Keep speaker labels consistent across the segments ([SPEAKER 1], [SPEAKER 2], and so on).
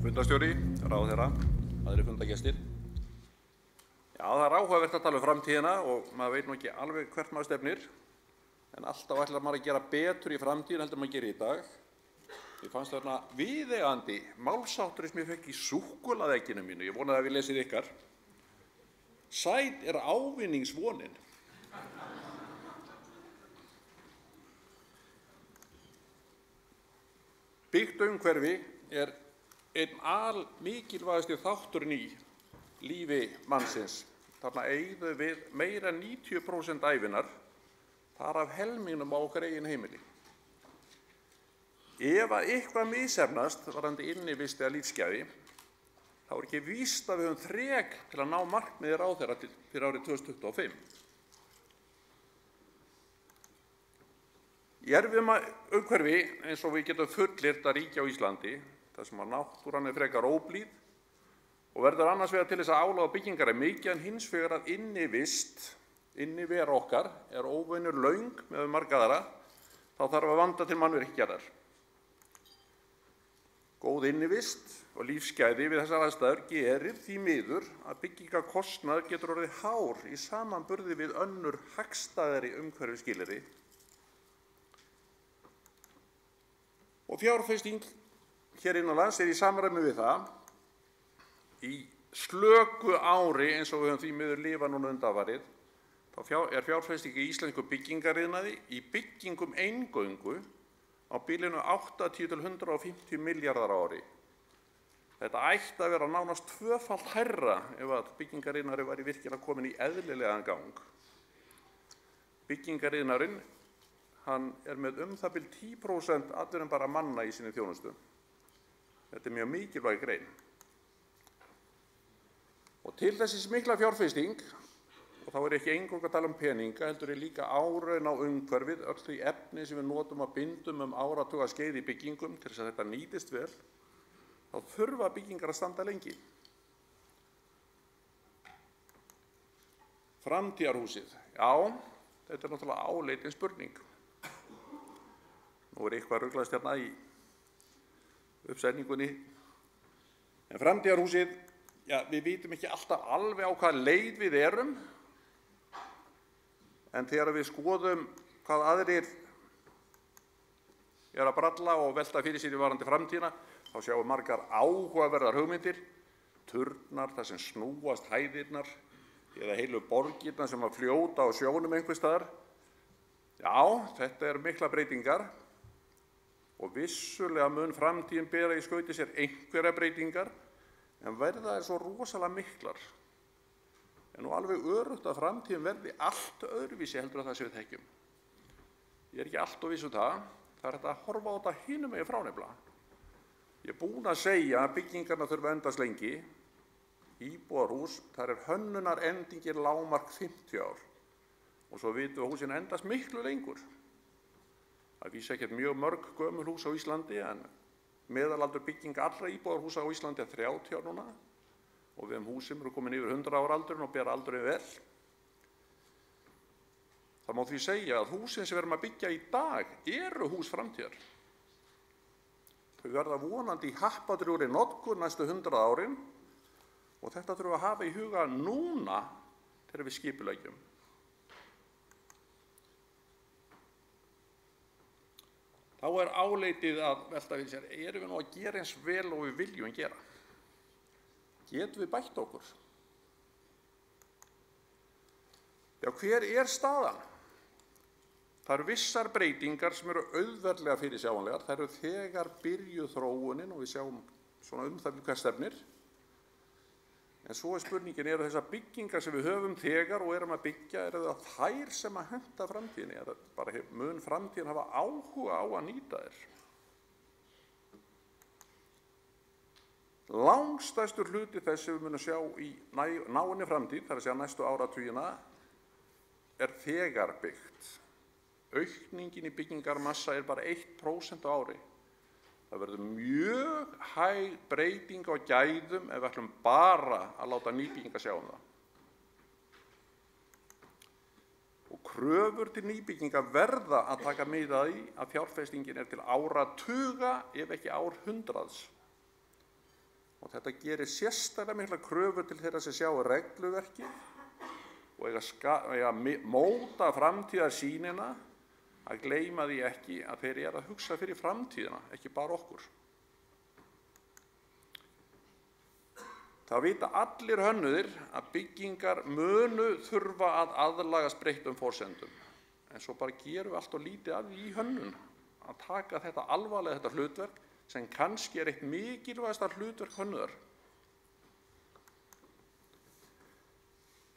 [SPEAKER 1] Fundarstjóri, ráðherra, aðrir fundargestir. Já, það er áhugavert að tala um framtíðina og maður veit nú ekki alveg hvert maður stefnir, en alltaf ætlar maður að gera betur í framtíðin heldur en maður gerir í dag. Ég fannst þarna viðeigandi málsháttur sem ég fekk í súkkulaðiegginu mínu. Ég vonaði að við lesið ykkar. Sæt er ávinningsvonin. Byggt umhverfi er einn almikilvægasti þátturinn í lífi mannsins. Þarna eyðum við meira en 90% ævinnar, þar af helmingnum á okkar eigin heimili. Ef að eitthvað misheppnast varðandi innivist eða lífsgæði, þá er ekki víst að við höfum þrek til að ná markmiði ráðherra fyrir árið 2025. Í erfiðum umhverfi eins og við getum fullyrt að ríkja á Íslandi, þar sem að náttúran er frekar óblíð og verður annars vegar til þess að álag á byggingar er mikið en hins vegar að innivera okkar er óvenju löng með marga aðra, þá þarf að vanda til mannvirkjagerðar. Góð innivist og lífsgæði við þessar aðstæður gerir því miður að byggingarkostnaður getur orðið hár í samanburði við önnur hagstæðari umhverfisskilyrði. Og fjárfesting hér innanlands er í samræmi við það. Í slöku ári eins og við höfum því miður lifað núna undanfarið, þá er fjárfesting í íslensku byggingariðnaði í byggingum eingöngu á bilinu 80 til 150 milljarðar á ári. Þetta ætti að vera nánast tvöfalt hærra ef að byggingariðnaðurinn væri virkilega komin í eðlilegan gang. Byggingariðnaðurinn, hann er með það bil 10% allir en bara manna í sinni þjónustu. Þetta er mjög mikilvæg grein. Og til þessi mikla fjárfesting, og þá er ekki eingöngu að tala um peninga, heldur er líka áraun á umhverfið, öll því efni sem við notum að bindum áratuga skeið í byggingum til þess að þetta nýtist vel, þá þurfa byggingar að standa lengi. Framtíðarhúsið. Já, þetta er náttúrulega áleitin spurning. Nú er eitthvað ruglast hérna í uppsetningunni. En framtíðarhúsið, já, við vitum ekki alltaf alveg á hvaða leið við erum, en þegar við skoðum hvað aðrir að bralla og velta fyrir sér í varðandi framtíðina, þá sjáum margar áhugaverðar hugmyndir, turnar þar sem snúast hæðirnar eða heilu borgirnar sem að fljóta á sjónum einhvers staðar. Já, þetta eru miklar breytingar og vissulega mun framtíðin bera í skauti sér einhverjar breytingar, en verða svo rosalega miklar. En nú alveg öruggt að framtíðin verði allt öðruvísi heldur en það sem við þekkjum. Ég er ekki allt og viss það. Það er þetta að horfa á þetta hinum megin frá nefnilega. Ég er búinn að segja að byggingarnar þurfa að endast lengi. Íbúðarhús, þar er hönnunarendingin lágmark 50 ár. Og svo vitum við að húsin endast miklu lengur. Það vísa ekkert mjög mörg gömul hús á Íslandi, en meðalaldur bygginga allra íbúðarhúsa á Íslandi er 30 ár núna. Og við hús sem eru komin yfir 100 ára aldurinn og bera aldurinn vel. Það má því segja að húsin sem við erum að byggja í dag eru hús framtíðar. Þau verða vonandi í happadrjúgri notkun næstu 100 árin og þetta þurfum við að hafa í huga núna þegar við skipuleggjum. Þá er áleitið að velta fyrir sér, erum við nú að gera eins vel og við viljum gera? Getum við bætt okkur? Já, hver er staðan? Það eru vissar breytingar sem eru auðveldlega fyrirsjáanlegar. Það eru þegar byrjuð þróunin og við sjáum svona það hvert stefnir. En svo er spurningin, eru þessar byggingar sem við höfum þegar og erum að byggja, eru það þær sem að henta framtíðinni? Eða bara mun framtíðin hafa áhuga á að nýta þér? Langstærstur hluti þess sem við munum sjá í náinni framtíð, þar að segja næstu áratugina, er þegar byggt. Aukningin í byggingarmassa er bara 1% á ári. Það verður mjög hæg breyting á gæðum ef við ætlum bara að láta nýbygginga sjá það. Og kröfur til nýbygginga verða að taka mið af því að fjárfestingin er til áratuga ef ekki árhundraðs. og þetta gerir sérstaklega mikla kröfur til þeirra sem sjá regluverkið og eiga að móta framtíðarsýnina, að gleyma því ekki að þeir eru að hugsa fyrir framtíðina, ekki bara okkur. Það vita allir hönnuðir að byggingar munu þurfa að aðlagast breyttum forsendum, en svo bara gerum við allt og lítið af því í hönnun að taka þetta alvarlega, þetta hlutverk, sem kannski eitt mikilvægasta hlutverk hönnuðar.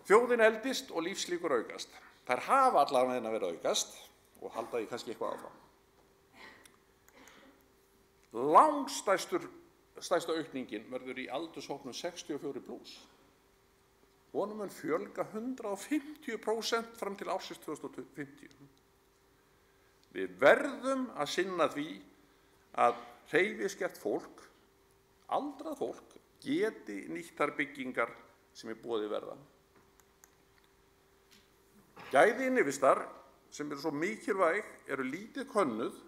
[SPEAKER 1] Þjóðin eldist og lífslíkur aukast. Þær hafa allavega verið að aukast og halda því kannski eitthvað áfram. Langstærsta aukningin verður í aldurshópnum 64+. Honum mun fjölga 150% fram til ársins 2050. Við verðum að sinna því að hreyfiskert fólk, aldrað fólk, geti nýtt þær byggingar sem í boði verða. Gæði innviðar sem eru svo mikilvæg eru lítið könnuð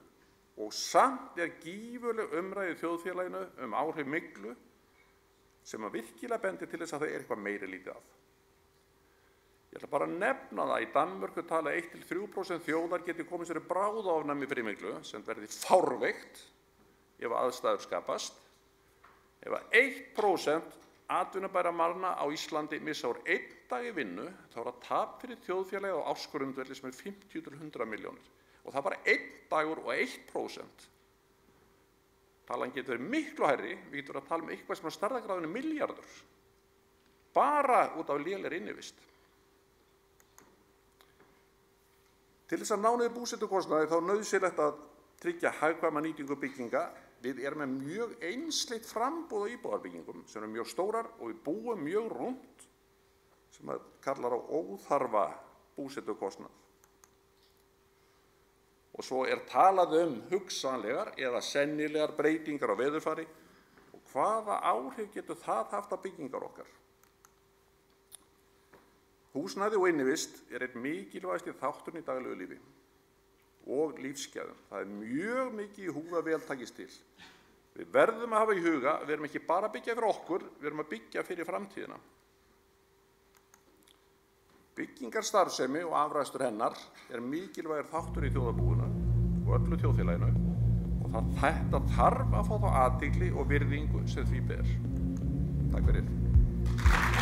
[SPEAKER 1] og samt gífurleg umræða í þjóðfélaginu áhrif myglu sem að virkilega bendir til þess að það eitthvað meiri lítið af. Ég ætla bara að nefna það, í Danmörku tala 1–3% þjóðar geti komið sér í bráðaofnæmi fyrir myglu sem verði fárveikt ef aðstæður skapast. Ef 1% atvinnubæra manna á Íslandi missa úr 1 dag í vinnu, þá er það tap fyrir þjóðfélagið á ársgrundvelli sem 50–100 milljónir. Og það er bara 1 dagur og 1%. Talan getur verið miklu hærri, við getum að tala eitthvað sem stærðargráðinu milljarður. Bara út af lélegri innivist. Til þess að ná niður búsetukostnaði þá er nauðsynlegt að tryggja hagkvæma nýtingu bygginga. Við erum með mjög einsleitt framboð á íbúðarbyggingum sem eru mjög stórar og við búum mjög rúmt sem kallar á óþarfa búsetukostnað. Og svo er talað hugsanlegar eða sennilegar breytingar á veðurfari og hvaða áhrif getur það haft á byggingar okkar. Húsnæði og innivist er einn mikilvægasti þátturinn í daglegu lífi og lífsgæðum. Það er mjög mikið í húfi að vel takist til. Við verðum að hafa í huga að við erum ekki bara að byggja fyrir okkur, við erum að byggja fyrir framtíðina. Byggingarstarfsemi og afrækstur hennar er mikilvægur þáttur í þjóðarbúinu og öllu þjóðfélaginu og þetta þarf að fá þá athygli og virðingu sem því ber. Takk fyrir.